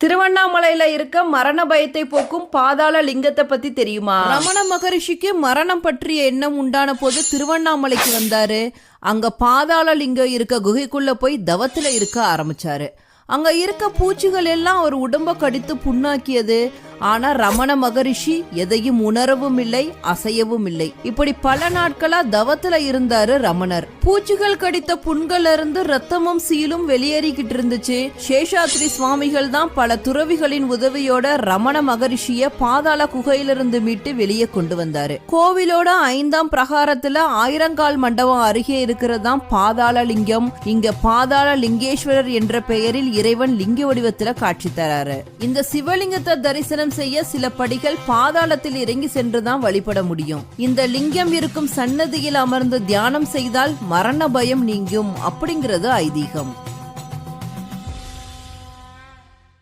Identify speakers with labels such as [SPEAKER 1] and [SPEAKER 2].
[SPEAKER 1] திருவண்ணாமலையில இருக்க மரண பயத்தை போக்கும் பாதாள லிங்கத்தை பத்தி தெரியுமா? ரமண மகரிஷிக்கு மரணம் பற்றிய எண்ணம் உண்டான போது திருவண்ணாமலைக்கு வந்தாரு. அங்க பாதாள லிங்கம் இருக்க குகைக்குள்ள போய் தவத்துல இருக்க ஆரம்பிச்சாரு. அங்க இருக்க பூச்சிகள் எல்லாம் அவர் உடம்ப கடித்து புண்ணாக்கியது. ஆனா ரமண மகரிஷி எதையும் உணரவும் இல்லை, அசையவும் இல்லை. இப்படி பல நாட்களா தவத்துல இருந்தாரு ரமணர். பூச்சிகள் கடித்த புண்கள்ல இருந்து ரத்தமும் சீலும் வெளியேறிக்கிட்டு இருந்துச்சு. சேஷாத்ரி சுவாமிகள் தான் பல துறவிகளின் உதவியோட ரமண மகரிஷிய பாதாள குகையிலிருந்து மீட்டு வெளியே கொண்டு வந்தாரு. கோவிலோட 5ஆம் பிரகாரத்துல ஆயிரங்கால் மண்டபம் அருகே இருக்கிறதாம் பாதாள லிங்கம். இங்க பாதாள லிங்கேஸ்வரர் என்ற பெயரில் இறைவன் லிங்க வடிவத்துல காட்சி தராரு. இந்த சிவலிங்கத்தை தரிசனம் செய்ய சில படிகள் பாதாளத்தில் இறங்கி சென்றுதான் வழிபட முடியும். இந்த லிங்கம் இருக்கும் சன்னதியில் அமர்ந்து தியானம் செய்தால் மரண பயம் நீங்கும் அப்படிங்கிறது ஐதீகம்.